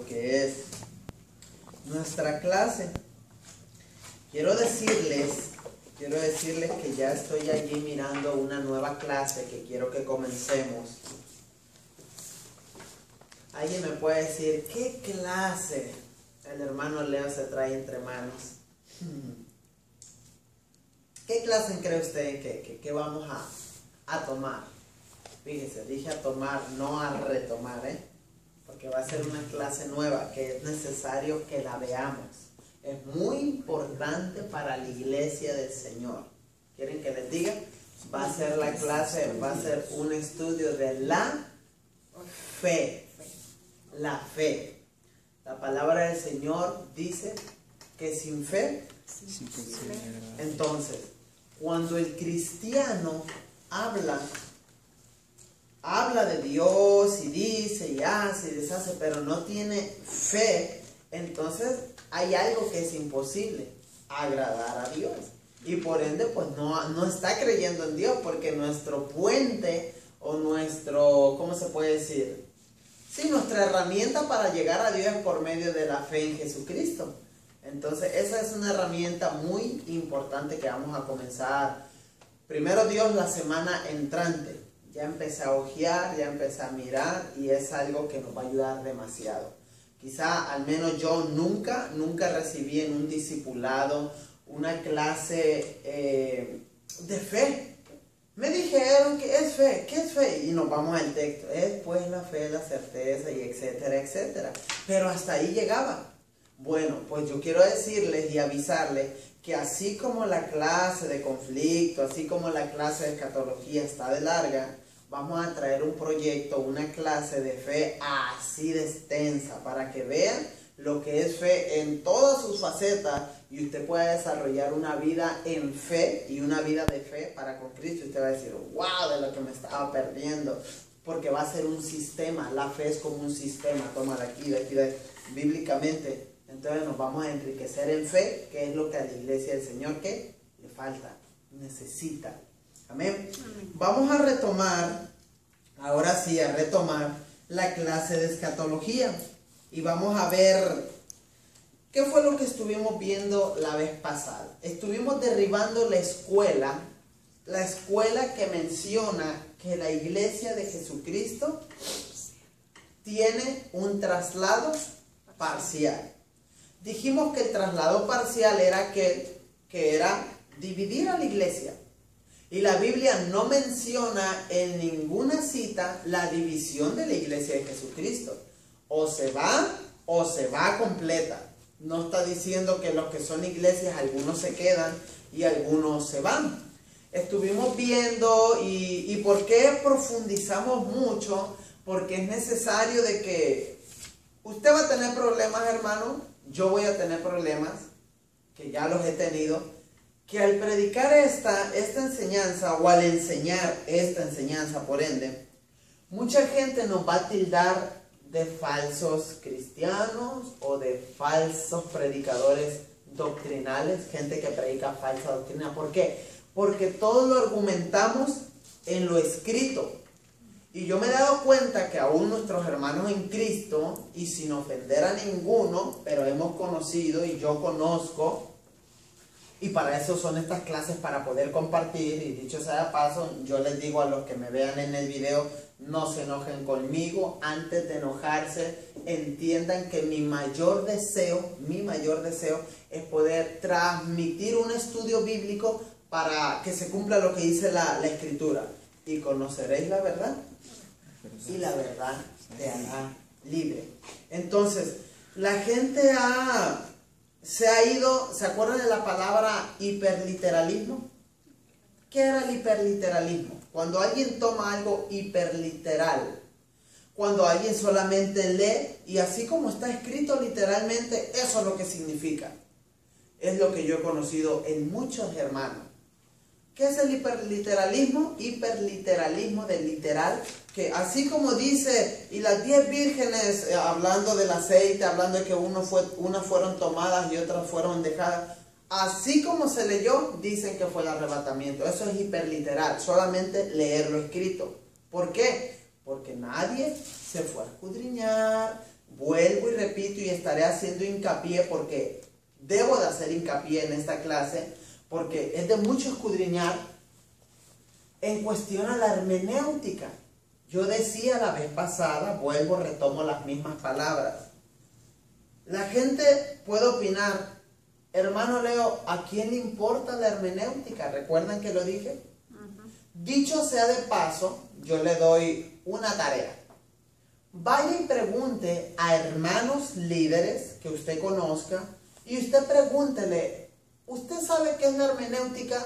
que es nuestra clase. Quiero decirles que ya estoy allí mirando una nueva clase que quiero que comencemos. ¿Alguien me puede decir qué clase el hermano Leo se trae entre manos? ¿Qué clase cree usted que vamos a tomar? Fíjese, dije a tomar, no a retomar, porque va a ser una clase nueva que es necesario que la veamos. Es muy importante para la iglesia del Señor. ¿Quieren que les diga? Va a ser la clase, va a ser un estudio de la fe. La fe. La palabra del Señor dice que sin fe. Entonces, cuando el cristiano habla de Dios y dice y hace y deshace, pero no tiene fe, entonces hay algo que es imposible: agradar a Dios. Y por ende, pues no está creyendo en Dios, porque nuestro puente o nuestro, ¿cómo se puede decir? Sí, nuestra herramienta para llegar a Dios es por medio de la fe en Jesucristo. Entonces, esa es una herramienta muy importante que vamos a comenzar. Primero Dios, la semana entrante. Ya empecé a ojear, ya empecé a mirar, y es algo que nos va a ayudar demasiado. Quizá, al menos yo nunca recibí en un discipulado una clase de fe. Me dijeron que es fe. ¿Qué es fe? Y nos vamos al texto. Es pues la fe, la certeza, y etcétera, etcétera. Pero hasta ahí llegaba. Bueno, pues yo quiero decirles y avisarles que así como la clase de conflicto, así como la clase de escatología está de larga, vamos a traer un proyecto, una clase de fe así de extensa, para que vean lo que es fe en todas sus facetas, y usted pueda desarrollar una vida en fe y una vida de fe para con Cristo. Usted va a decir, wow, de lo que me estaba perdiendo, porque va a ser un sistema. La fe es como un sistema, toma de aquí, bíblicamente. Entonces nos vamos a enriquecer en fe, que es lo que a la iglesia del Señor que le falta, necesita. Amén. Amén. Vamos a retomar, ahora sí, la clase de escatología. Y vamos a ver qué fue lo que estuvimos viendo la vez pasada. Estuvimos derribando la escuela que menciona que la iglesia de Jesucristo tiene un traslado parcial. Dijimos que el traslado parcial era aquel que era dividir a la iglesia. Y la Biblia no menciona en ninguna cita la división de la iglesia de Jesucristo. O se va completa. No está diciendo que los que son iglesias, algunos se quedan y algunos se van. Estuvimos viendo y ¿por qué profundizamos mucho? Porque es necesario de que usted va a tener problemas, hermano. Yo voy a tener problemas, que ya los he tenido. Que al predicar esta enseñanza, o al enseñar esta enseñanza, por ende, mucha gente nos va a tildar de falsos cristianos o de falsos predicadores doctrinales, gente que predica falsa doctrina. ¿Por qué? Porque todo lo argumentamos en lo escrito. Y yo me he dado cuenta que aún nuestros hermanos en Cristo, y sin ofender a ninguno, pero hemos conocido y yo conozco, y para eso son estas clases, para poder compartir. Y dicho sea de paso, yo les digo a los que me vean en el video, no se enojen conmigo. Antes de enojarse, entiendan que mi mayor deseo es poder transmitir un estudio bíblico para que se cumpla lo que dice la Escritura. Y conoceréis la verdad, y la verdad te hará libre. Entonces, la gente se ha ido. ¿Se acuerdan de la palabra hiperliteralismo? ¿Qué era el hiperliteralismo? Cuando alguien toma algo hiperliteral, cuando alguien solamente lee y así como está escrito literalmente, eso es lo que significa. Es lo que yo he conocido en muchos hermanos. ¿Qué es el hiperliteralismo? Hiperliteralismo de literal, que así como dice, y las 10 vírgenes, hablando del aceite, hablando de que unas fueron tomadas y otras fueron dejadas, así como se leyó, dicen que fue el arrebatamiento. Eso es hiperliteral, solamente leer lo escrito. ¿Por qué? Porque nadie se fue a escudriñar. Vuelvo y repito. repito y estaré haciendo hincapié porque debo de hacer hincapié en esta clase, porque es de mucho escudriñar en cuestión a la hermenéutica. Yo decía la vez pasada, vuelvo, retomo las mismas palabras. La gente puede opinar, hermano Leo, ¿a quién le importa la hermenéutica? ¿Recuerdan que lo dije? Dicho sea de paso, yo le doy una tarea. Vaya y pregunte a hermanos líderes que usted conozca y usted pregúntele, ¿usted sabe qué es la hermenéutica?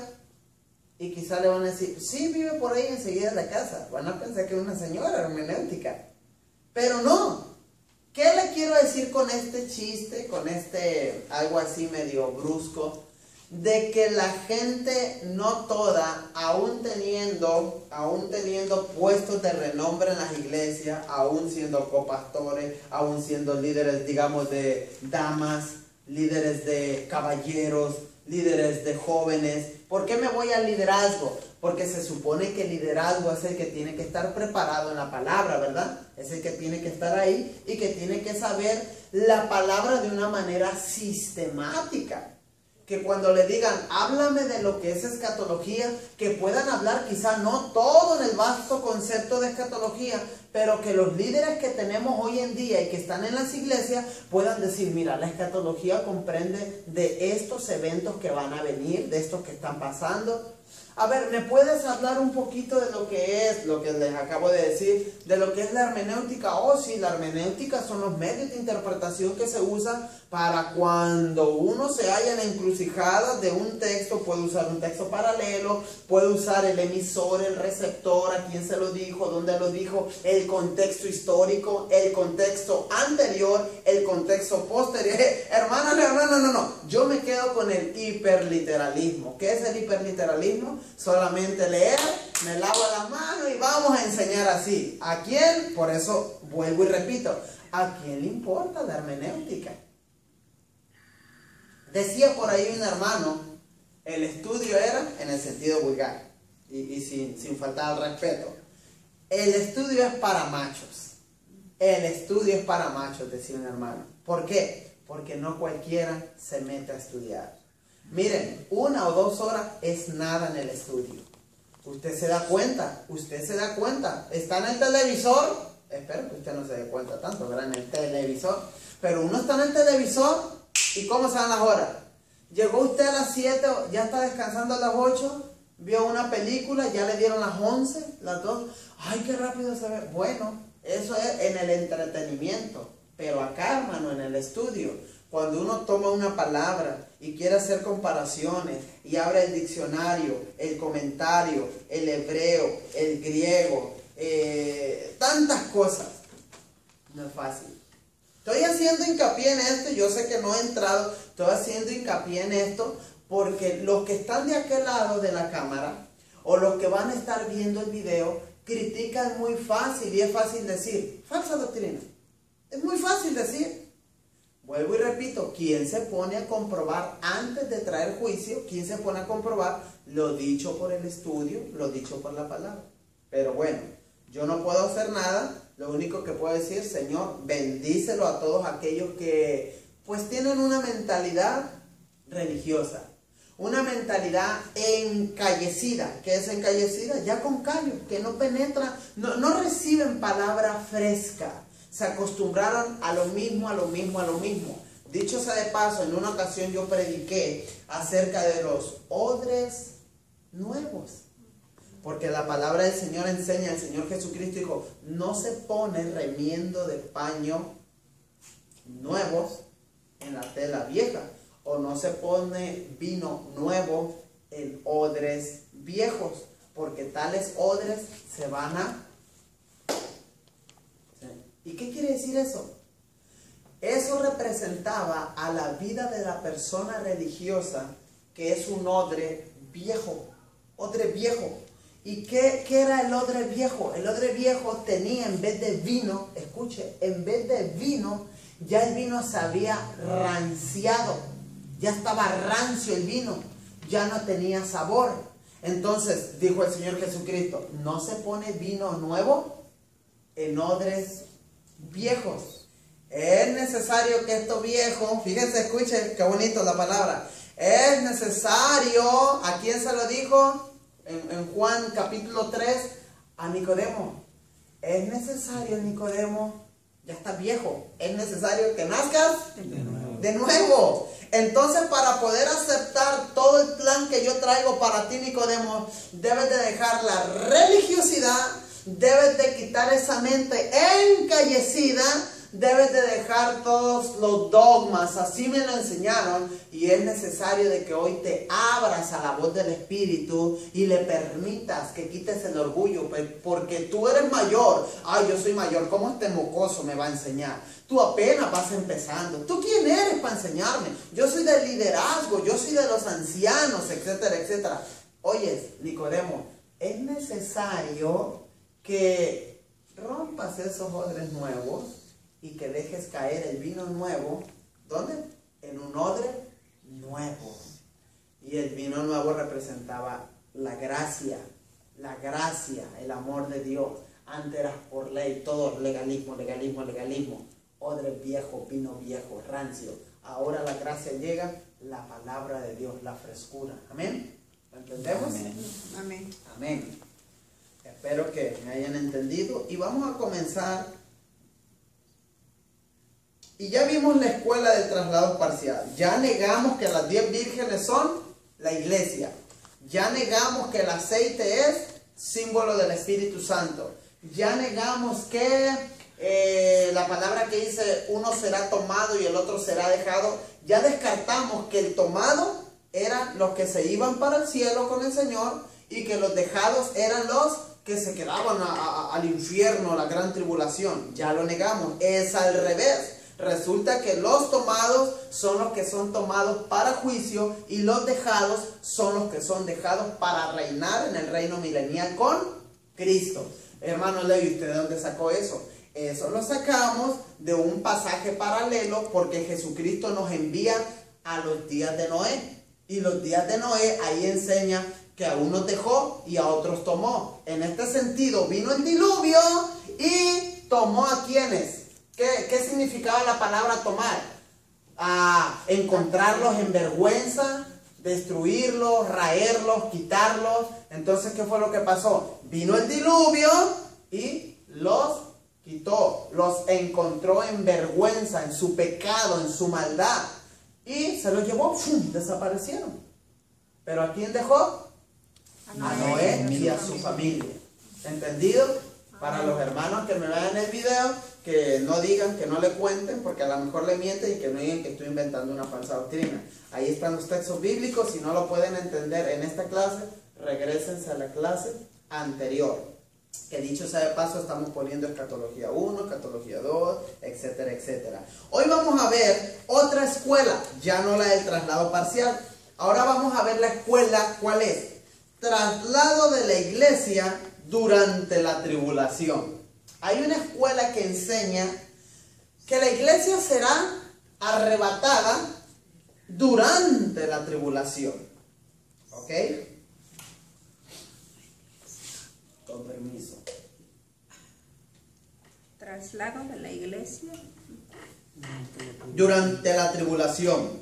Y quizá le van a decir, sí, vive por ahí enseguida de la casa. Van a pensar que es una señora hermenéutica. Pero no. ¿Qué le quiero decir con este chiste, con este algo así medio brusco? De que la gente no toda, aún teniendo puestos de renombre en las iglesias, aún siendo copastores, aún siendo líderes, digamos, de damas, líderes de caballeros, líderes de jóvenes. ¿Por qué me voy al liderazgo? Porque se supone que el liderazgo es el que tiene que estar preparado en la palabra, ¿verdad? Es el que tiene que estar ahí y que tiene que saber la palabra de una manera sistemática. Que cuando le digan, háblame de lo que es escatología, que puedan hablar quizá no todo en el vasto concepto de escatología, pero que los líderes que tenemos hoy en día y que están en las iglesias puedan decir, mira, la escatología comprende de estos eventos que van a venir, de estos que están pasando. A ver, ¿me puedes hablar un poquito de lo que es, lo que les acabo de decir, de lo que es la hermenéutica? Oh, sí, la hermenéutica son los medios de interpretación que se usan para cuando uno se halla en la encrucijada de un texto, puede usar un texto paralelo, puede usar el emisor, el receptor, a quién se lo dijo, dónde lo dijo, el contexto histórico, el contexto anterior, el contexto posterior. Hermano, no. Yo me quedo con el hiperliteralismo. ¿Qué es el hiperliteralismo? Solamente leer, me lavo las manos y vamos a enseñar así. ¿A quién? Por eso vuelvo y repito, ¿a quién le importa la hermenéutica? Decía por ahí un hermano, el estudio era en el sentido vulgar y sin faltar al respeto. El estudio es para machos. El estudio es para machos, decía un hermano. ¿Por qué? Porque no cualquiera se mete a estudiar. Miren, 1 o 2 horas es nada en el estudio. Usted se da cuenta, está en el televisor, espero que usted no se dé cuenta tanto, ¿verdad? En el televisor, pero uno está en el televisor y ¿cómo se dan las horas? Llegó usted a las 7, ya está descansando a las 8, vio una película, ya le dieron las 11, las 2, ay, qué rápido se ve. Bueno, eso es en el entretenimiento, pero acá, hermano, en el estudio, cuando uno toma una palabra y quiere hacer comparaciones y abre el diccionario, el comentario, el hebreo, el griego, tantas cosas, no es fácil. Estoy haciendo hincapié en esto, yo sé que no he entrado, estoy haciendo hincapié en esto porque los que están de aquel lado de la cámara o los que van a estar viendo el video critican muy fácil y es fácil decir, falsa doctrina. Es muy fácil decir. Vuelvo y repito, ¿quién se pone a comprobar antes de traer juicio? ¿Quién se pone a comprobar lo dicho por el estudio, lo dicho por la palabra? Pero bueno, yo no puedo hacer nada. Lo único que puedo decir, Señor, bendícelo a todos aquellos que pues tienen una mentalidad religiosa. Una mentalidad encallecida. ¿Qué es encallecida? Ya con callo, que no penetra, no reciben palabra fresca. Se acostumbraron a lo mismo. Dicho sea de paso, en una ocasión yo prediqué acerca de los odres nuevos. Porque la palabra del Señor enseña, el Señor Jesucristo dijo, no se pone remiendo de paño nuevos en la tela vieja. O no se pone vino nuevo en odres viejos. Porque tales odres se van a... ¿Y qué quiere decir eso? Eso representaba a la vida de la persona religiosa que es un odre viejo. Odre viejo. ¿Y qué era el odre viejo? El odre viejo tenía en vez de vino, escuche, en vez de vino, ya el vino se había ranciado. Ya estaba rancio el vino. Ya no tenía sabor. Entonces, dijo el Señor Jesucristo, no se pone vino nuevo en odres viejos. Es necesario que esto viejo, fíjense, escuchen qué bonito la palabra, es necesario, ¿a quién se lo dijo? En Juan capítulo 3, a Nicodemo. Es necesario, Nicodemo, ya estás viejo, es necesario que nazcas de nuevo. Entonces, para poder aceptar todo el plan que yo traigo para ti, Nicodemo, debes de dejar la religiosidad, debes de quitar esa mente encallecida, debes de dejar todos los dogmas, así me lo enseñaron, y es necesario de que hoy te abras a la voz del Espíritu y le permitas que quites el orgullo, porque tú eres mayor. Ay, yo soy mayor, ¿cómo este mocoso me va a enseñar? Tú apenas vas empezando. ¿Tú quién eres para enseñarme? Yo soy del liderazgo, yo soy de los ancianos, etcétera, etcétera. Oye, Nicodemo, es necesario que rompas esos odres nuevos y que dejes caer el vino nuevo. ¿Dónde? En un odre nuevo. Y el vino nuevo representaba la gracia, el amor de Dios. Antes eras por ley, todo legalismo, legalismo, legalismo. Odre viejo, vino viejo, rancio. Ahora la gracia llega, la palabra de Dios, la frescura. ¿Amén? ¿Lo entendemos? Amén. Amén. Espero que me hayan entendido. Y vamos a comenzar. Y ya vimos la escuela del traslado parcial. Ya negamos que las 10 vírgenes son la iglesia. Ya negamos que el aceite es símbolo del Espíritu Santo. Ya negamos que la palabra que dice uno será tomado y el otro será dejado. Ya descartamos que el tomado eran los que se iban para el cielo con el Señor y que los dejados eran los que se quedaban al infierno, la gran tribulación. Ya lo negamos. Es al revés. Resulta que los tomados son los que son tomados para juicio y los dejados son los que son dejados para reinar en el reino milenial con Cristo. Hermano Levi, ¿usted de dónde sacó eso? Eso lo sacamos de un pasaje paralelo porque Jesucristo nos envía a los días de Noé. Y los días de Noé ahí enseña que a unos dejó y a otros tomó. En este sentido vino el diluvio y tomó a quienes. ¿Qué significaba la palabra tomar? Encontrarlos en vergüenza, destruirlos, raerlos, quitarlos. Entonces, ¿qué fue lo que pasó? Vino el diluvio y los quitó, los encontró en vergüenza, en su pecado, en su maldad. Y se los llevó, ¡fum!, desaparecieron. ¿Pero a quién dejó? A Noé y a su familia. ¿Entendido? Para los hermanos que me vean el video, que no digan, que no le cuenten, porque a lo mejor le mienten y que no digan que estoy inventando una falsa doctrina. Ahí están los textos bíblicos. Si no lo pueden entender en esta clase, regrésense a la clase anterior. Que dicho sea de paso, estamos poniendo escatología 1, escatología 2, etcétera, etcétera. Hoy vamos a ver otra escuela, ya no la del traslado parcial. Ahora vamos a ver la escuela, ¿cuál es? Traslado de la iglesia durante la tribulación. Hay una escuela que enseña que la iglesia será arrebatada durante la tribulación. ¿Ok? Con permiso. Traslado de la iglesia durante la tribulación.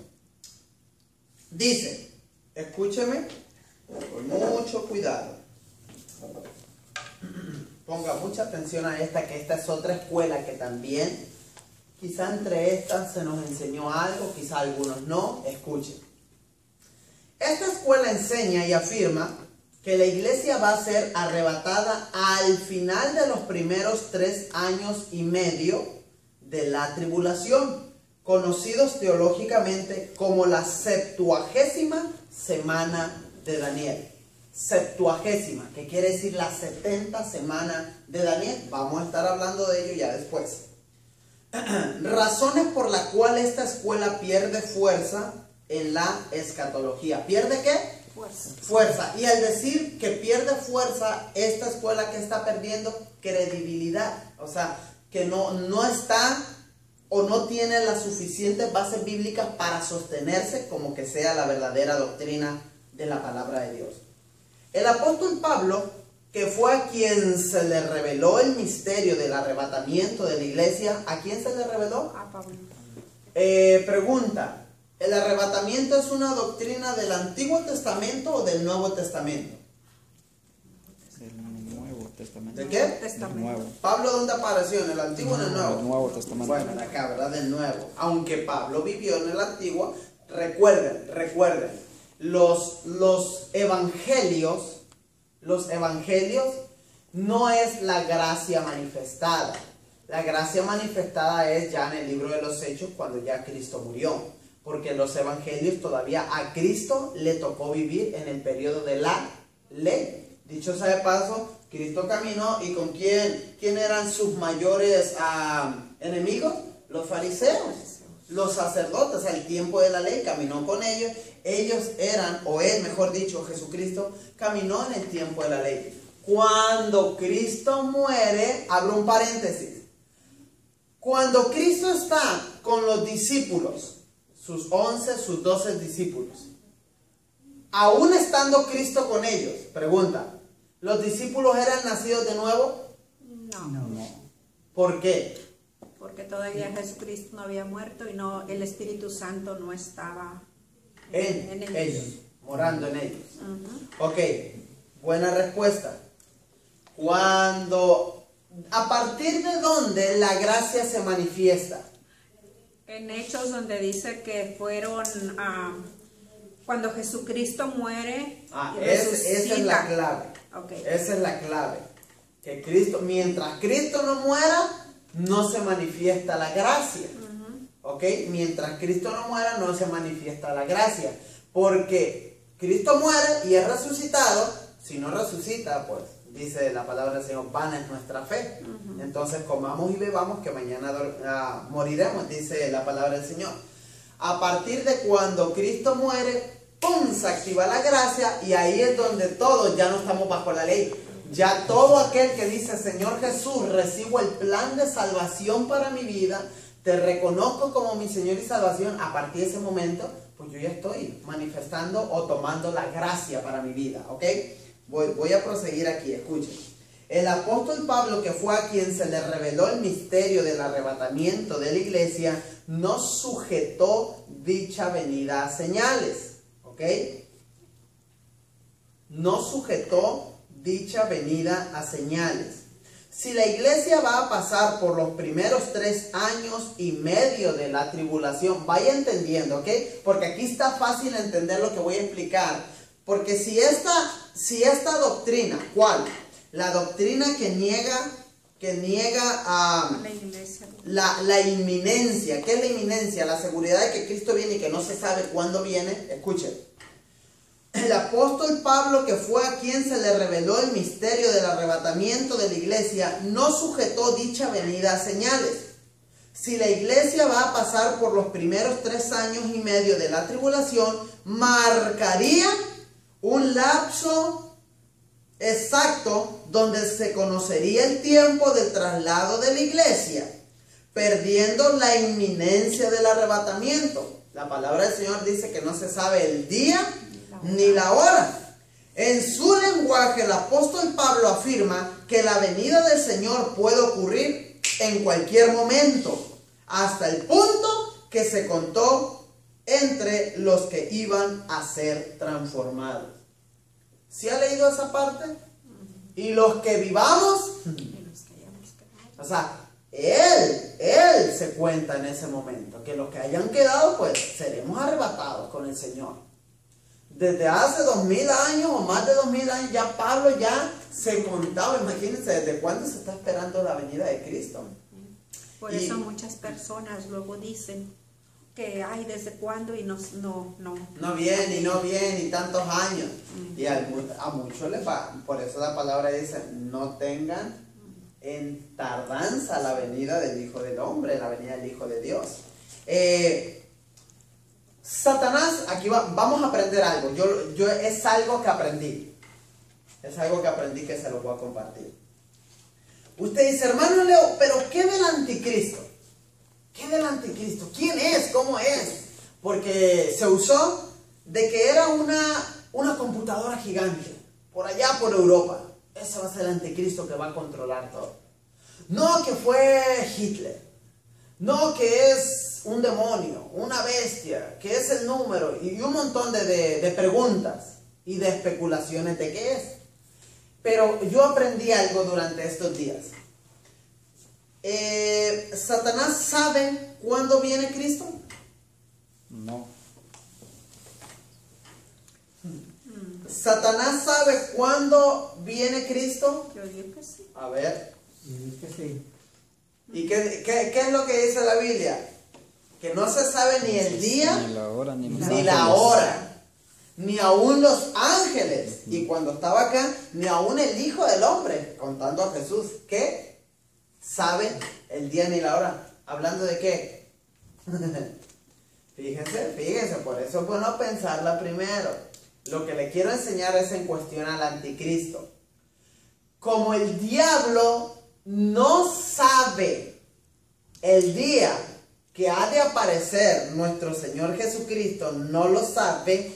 Dice, escúcheme con mucho cuidado. Ponga mucha atención a esta, que esta es otra escuela que también, quizá entre estas se nos enseñó algo, quizá algunos no. Escuchen. Esta escuela enseña y afirma que la iglesia va a ser arrebatada al final de los primeros 3 años y medio de la tribulación, conocidos teológicamente como la 70ª semana de Daniel. 70ª, que quiere decir la 70 semana de Daniel. Vamos a estar hablando de ello ya después. Razones por las cuales esta escuela pierde fuerza en la escatología. ¿Pierde qué? Fuerza. Y al decir que pierde fuerza, esta escuela, que está perdiendo credibilidad. O sea, que no está o no tiene las suficientes bases bíblicas para sostenerse como que sea la verdadera doctrina de la palabra de Dios. El apóstol Pablo que fue a quien se le reveló el misterio del arrebatamiento de la iglesia, ¿a quién se le reveló? A Pablo. Pregunta, ¿el arrebatamiento es una doctrina del Antiguo Testamento o del Nuevo Testamento? Del Nuevo Testamento. ¿De qué? Del Nuevo. Pablo, ¿dónde apareció? ¿En el Antiguo o en el Nuevo? Del Nuevo Testamento. Bueno, de acá, ¿verdad? Del Nuevo. Aunque Pablo vivió en el Antiguo, recuerden, los evangelios no es la gracia manifestada. La gracia manifestada es ya en el libro de los Hechos, cuando ya Cristo murió. Porque los evangelios todavía a Cristo le tocó vivir en el periodo de la ley. Dicho sea de paso, Cristo caminó, ¿y con quién eran sus mayores enemigos? Los fariseos, los sacerdotes. Al tiempo de la ley caminó con ellos. Ellos eran, o él mejor dicho, Jesucristo caminó en el tiempo de la ley. Cuando Cristo muere, abro un paréntesis, cuando Cristo está con los discípulos, sus 11, sus 12 discípulos, aún estando Cristo con ellos, pregunta, ¿los discípulos eran nacidos de nuevo? No. ¿Por qué? Porque todavía Jesucristo no había muerto y no, el Espíritu Santo no estaba En ellos, morando en ellos. Ujú. Ok, buena respuesta. ¿A partir de dónde la gracia se manifiesta? En Hechos, donde dice que fueron cuando Jesucristo muere y resucita. Esa es la clave. Okay. Esa es la clave. Que Cristo, mientras Cristo no muera, no se manifiesta la gracia. ¿Ok? Mientras Cristo no muera, no se manifiesta la gracia. Porque Cristo muere y es resucitado. Si no resucita, pues, dice la palabra del Señor, vana es nuestra fe. Entonces, comamos y bebamos, que mañana moriremos, dice la palabra del Señor. A partir de cuando Cristo muere, ¡pum!, se activa la gracia, y ahí es donde todos ya no estamos bajo la ley. Ya todo aquel que dice, Señor Jesús, recibo el plan de salvación para mi vida, te reconozco como mi Señor y salvación, a partir de ese momento, pues yo ya estoy manifestando o tomando la gracia para mi vida, ¿ok? Voy a proseguir aquí, escuchen. El apóstol Pablo, que fue a quien se le reveló el misterio del arrebatamiento de la iglesia, no sujetó dicha venida a señales, ¿ok? No sujetó dicha venida a señales. Si la iglesia va a pasar por los primeros 3 años y medio de la tribulación, vaya entendiendo, ¿ok? Porque aquí está fácil entender lo que voy a explicar. Porque si esta doctrina, ¿cuál? La doctrina que niega La iglesia. la inminencia. ¿Qué es la inminencia? La seguridad de que Cristo viene y que no se sabe cuándo viene. Escuchen. El apóstol Pablo, que fue a quien se le reveló el misterio del arrebatamiento de la iglesia, no sujetó dicha venida a señales. Si la iglesia va a pasar por los primeros 3 años y medio de la tribulación, marcaría un lapso exacto donde se conocería el tiempo del traslado de la iglesia, perdiendo la inminencia del arrebatamiento. La palabra del Señor dice que no se sabe el día ni la hora. En su lenguaje, el apóstol Pablo afirma que la venida del Señor puede ocurrir en cualquier momento, hasta el punto que se contó entre los que iban a ser transformados. ¿Sí ha leído esa parte? Y los que vivamos, o sea, él se cuenta en ese momento, que los que hayan quedado, pues seremos arrebatados con el Señor. Desde hace 2000 años o más de 2000 años, ya Pablo ya se contaba. Imagínense, ¿desde cuándo se está esperando la venida de Cristo? Por eso muchas personas luego dicen que ay, ¿desde cuándo? Y no viene, y tantos años. Y a muchos les va. Por eso la palabra dice, no tengan en tardanza la venida del Hijo del Hombre, la venida del Hijo de Dios. Satanás, aquí vamos a aprender algo. Yo es algo que aprendí. Es algo que aprendí que se lo voy a compartir. Usted dice, hermano Leo, pero ¿qué del anticristo? ¿Qué del anticristo? ¿Quién es? ¿Cómo es? Porque se usó de que era una computadora gigante, por allá por Europa. ese va a ser el anticristo que va a controlar todo. No que fue Hitler, no que es un demonio, una bestia, que es el número, y un montón de preguntas y de especulaciones de qué es. Pero yo aprendí algo durante estos días. ¿Satanás sabe cuándo viene Cristo? No. ¿Satanás sabe cuándo viene Cristo? Yo digo que sí. A ver. Y es que sí. ¿Y qué es lo que dice la Biblia? Que no se sabe ni el día, Ni la hora, ni los ni la ángeles. hora, ni aún los ángeles. Y cuando estaba acá, ni aún el Hijo del Hombre, contando a Jesús, que sabe el día ni la hora. ¿Hablando de qué? Fíjense, por eso es bueno pensarla primero. Lo que le quiero enseñar es en cuestión al anticristo. Como el diablo no sabe el día que ha de aparecer nuestro Señor Jesucristo, no lo sabe,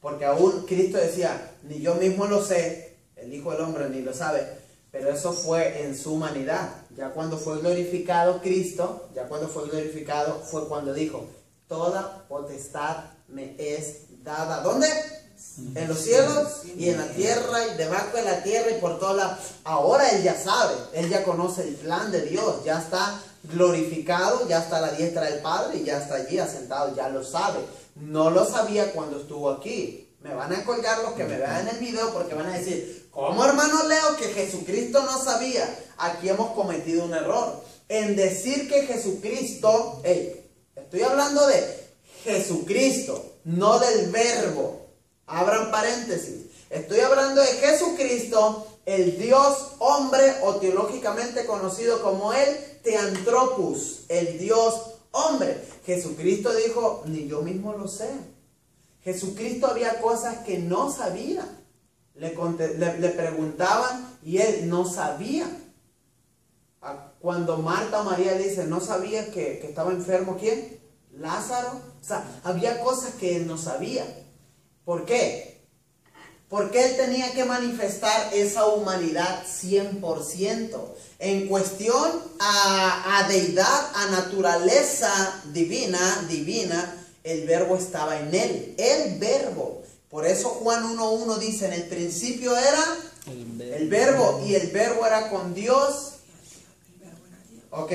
porque aún Cristo decía, ni yo mismo lo sé, el Hijo del Hombre ni lo sabe, pero eso fue en su humanidad. Ya cuando fue glorificado Cristo, fue cuando dijo, toda potestad me es dada. ¿Dónde? En los cielos y en la tierra y debajo de la tierra y por todas las... Ahora Él ya sabe, Él ya conoce el plan de Dios, ya está glorificado, ya está a la diestra del Padre y ya está allí asentado, ya lo sabe. No lo sabía cuando estuvo aquí. Me van a colgar los que me vean en el video porque van a decir, ¿cómo hermano Leo que Jesucristo no sabía? Aquí hemos cometido un error en decir que Jesucristo, estoy hablando de Jesucristo, no del verbo. Abran paréntesis. Estoy hablando de Jesucristo, el Dios hombre, o teológicamente conocido como el Theanthropos, el Dios hombre. Jesucristo dijo, ni yo mismo lo sé. Jesucristo había cosas que no sabía. Le preguntaban y él no sabía. Cuando Marta o María dice, ¿no sabías que estaba enfermo quién? Lázaro. O sea, había cosas que él no sabía. ¿Por qué? Porque él tenía que manifestar esa humanidad 100%. En cuestión a deidad, a naturaleza divina, el verbo estaba en él. El verbo. Por eso Juan 1:1 dice, en el principio era el verbo y el verbo era con Dios. Ok,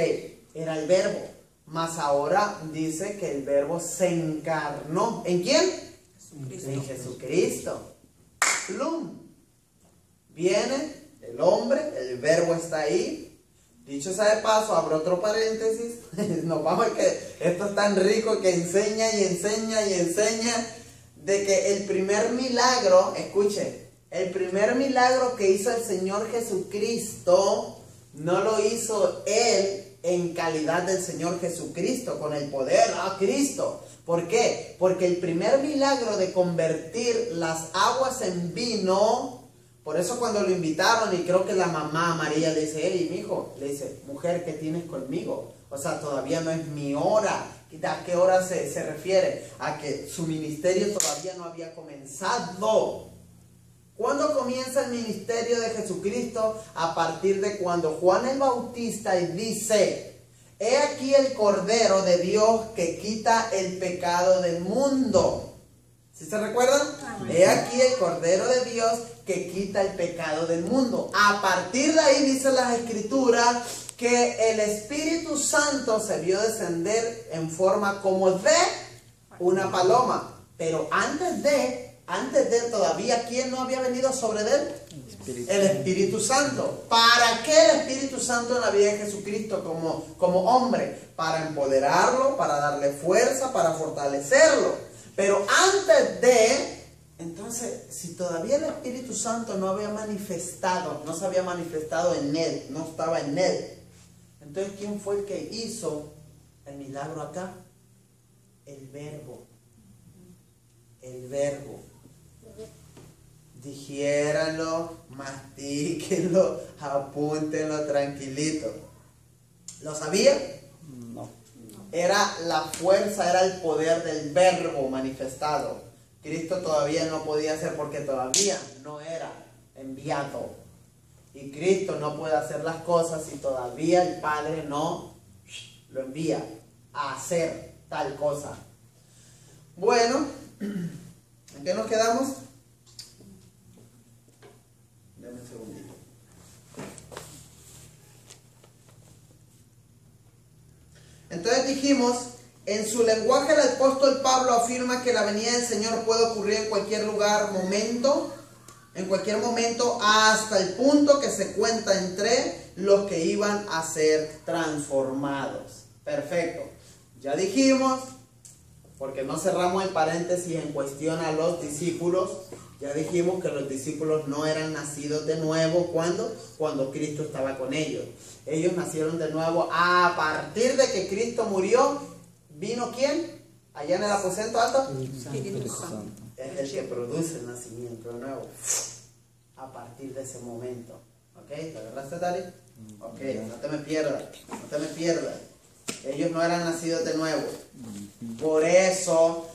era el verbo. Mas ahora dice que el verbo se encarnó. ¿En quién? En Jesucristo. Plum. Viene el hombre, el verbo está ahí. Dicho sea de paso, abro otro paréntesis. Nos vamos a que esto es tan rico que enseña y enseña y enseña de que el primer milagro, escuche, el primer milagro que hizo el Señor Jesucristo no lo hizo Él en calidad del Señor Jesucristo, con el poder a Cristo. ¿Por qué? Porque el primer milagro de convertir las aguas en vino, por eso cuando lo invitaron, y creo que la mamá María le dice, mi hijo, le dice, mujer, ¿qué tienes conmigo? O sea, todavía no es mi hora. ¿A qué hora se refiere? A que su ministerio todavía no había comenzado. ¿Cuándo comienza el ministerio de Jesucristo? A partir de cuando Juan el Bautista dice, he aquí el Cordero de Dios que quita el pecado del mundo. ¿Sí se recuerdan? He aquí el Cordero de Dios que quita el pecado del mundo. A partir de ahí dice las Escrituras que el Espíritu Santo se vio descender en forma como de una paloma. Pero antes de todavía, ¿quién no había venido sobre él? El Espíritu Santo. ¿Para qué el Espíritu Santo en la vida de Jesucristo como hombre? Para empoderarlo, para darle fuerza, para fortalecerlo. Pero antes de, entonces, si todavía el Espíritu Santo no había manifestado, no se había manifestado en él, no estaba en él, entonces, ¿quién fue el que hizo el milagro acá? El verbo. El verbo. Digiéranlo, mastíquenlo, apúntenlo tranquilito. ¿Lo sabía? No. Era la fuerza, era el poder del verbo manifestado. Cristo todavía no podía hacer porque todavía no era enviado. Y Cristo no puede hacer las cosas si todavía el Padre no lo envía a hacer tal cosa. Bueno, ¿en qué nos quedamos? Dame un segundito. Entonces dijimos, en su lenguaje el apóstol Pablo afirma que la venida del Señor puede ocurrir en cualquier lugar, momento, en cualquier momento, hasta el punto que se cuenta entre los que iban a ser transformados. Perfecto. Ya dijimos, porque no cerramos el paréntesis en cuestión a los discípulos, ya dijimos que los discípulos no eran nacidos de nuevo. ¿Cuándo? Cuando Cristo estaba con ellos. Ellos nacieron de nuevo a partir de que Cristo murió. ¿Vino quién? Allá en el aposento alto. Espíritu Santo. Es el que produce el nacimiento de nuevo. A partir de ese momento. ¿Ok? ¿Te agarraste, Tari? Ok, no te me pierdas. No te me pierdas. Ellos no eran nacidos de nuevo. Por eso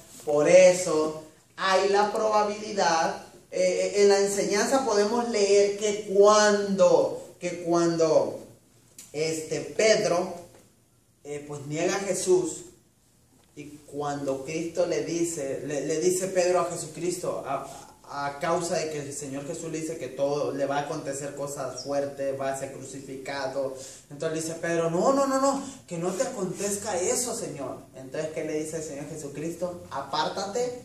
hay la probabilidad. En la enseñanza podemos leer que cuando Pedro pues niega a Jesús, y cuando Cristo le dice Pedro a Jesucristo, a causa de que el Señor Jesús le dice que todo le va a acontecer cosas fuertes, va a ser crucificado. Entonces le dice Pedro, no, que no te acontezca eso, Señor. Entonces, ¿qué le dice el Señor Jesucristo? Apártate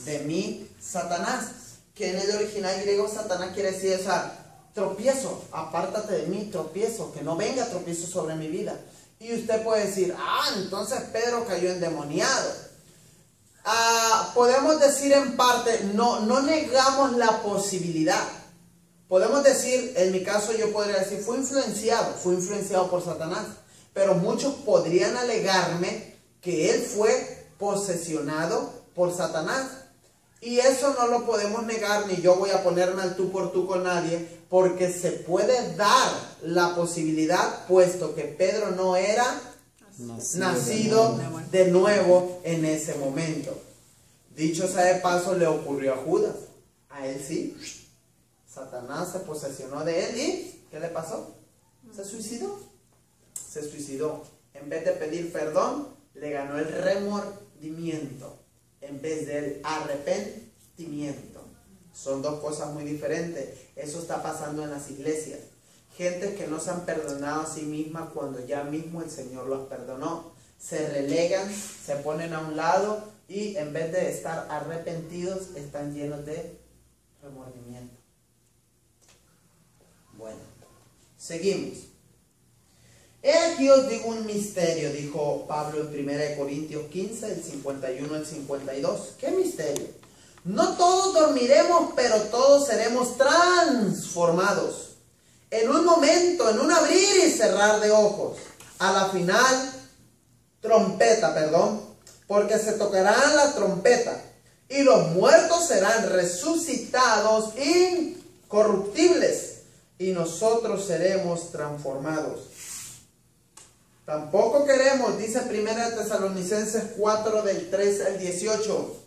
de mí, Satanás. Que en el original griego Satanás quiere decir, o sea, tropiezo, apártate de mí, tropiezo, que no venga tropiezo sobre mi vida. Y usted puede decir, entonces Pedro cayó endemoniado. Podemos decir en parte, no negamos la posibilidad. Podemos decir, en mi caso yo podría decir, fue influenciado por Satanás. Pero muchos podrían alegarme que él fue posesionado por Satanás. Y eso no lo podemos negar, ni yo voy a ponerme al tú por tú con nadie, porque se puede dar la posibilidad, puesto que Pedro no era nacido de nuevo en ese momento. Dicho sea de paso, le ocurrió a Judas. A él sí. Satanás se posesionó de él y ¿qué le pasó? Se suicidó. Se suicidó. En vez de pedir perdón, le ganó el remordimiento en vez del arrepentimiento. Son dos cosas muy diferentes. Eso está pasando en las iglesias. Gente que no se han perdonado a sí mismas cuando ya mismo el Señor los perdonó. Se relegan, se ponen a un lado y en vez de estar arrepentidos, están llenos de remordimiento. Bueno, seguimos. He aquí os digo un misterio, dijo Pablo en 1 Corintios 15, el 51 al 52. ¿Qué misterio? No todos dormiremos, pero todos seremos transformados. En un momento, en un abrir y cerrar de ojos. A la final, porque se tocarán la trompeta. Y los muertos serán resucitados incorruptibles. Y nosotros seremos transformados. Tampoco queremos, dice 1 Tesalonicenses 4 del 3 al 18.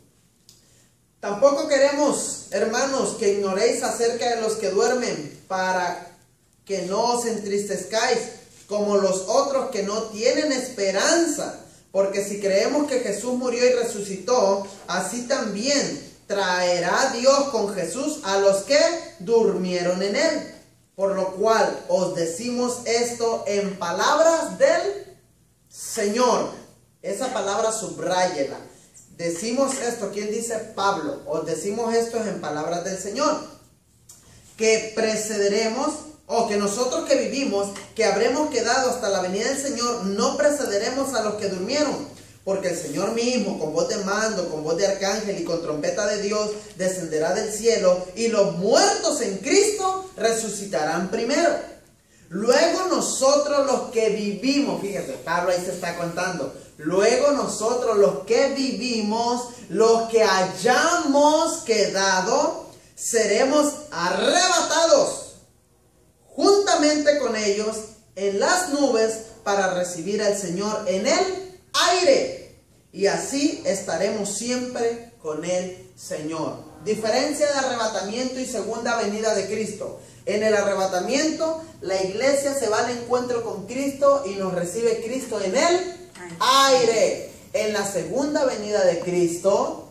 Tampoco queremos, hermanos, que ignoréis acerca de los que duermen, para que no os entristezcáis como los otros que no tienen esperanza. Porque si creemos que Jesús murió y resucitó, así también traerá Dios con Jesús a los que durmieron en él. Por lo cual os decimos esto en palabras del Señor. Esa palabra subráyela. Decimos esto, ¿quién dice? Pablo. Os decimos esto en palabras del Señor. Que precederemos, o que nosotros que vivimos, que habremos quedado hasta la venida del Señor, no precederemos a los que durmieron. Porque el Señor mismo, con voz de mando, con voz de arcángel y con trompeta de Dios, descenderá del cielo, y los muertos en Cristo resucitarán primero. Luego nosotros los que vivimos, fíjate, Pablo ahí se está contando. Luego nosotros los que vivimos, los que hayamos quedado, seremos arrebatados juntamente con ellos en las nubes para recibir al Señor en el aire, y así estaremos siempre con el Señor. Diferencia de arrebatamiento y segunda venida de Cristo. En el arrebatamiento, la iglesia se va al encuentro con Cristo y nos recibe Cristo en el aire. En la segunda venida de Cristo,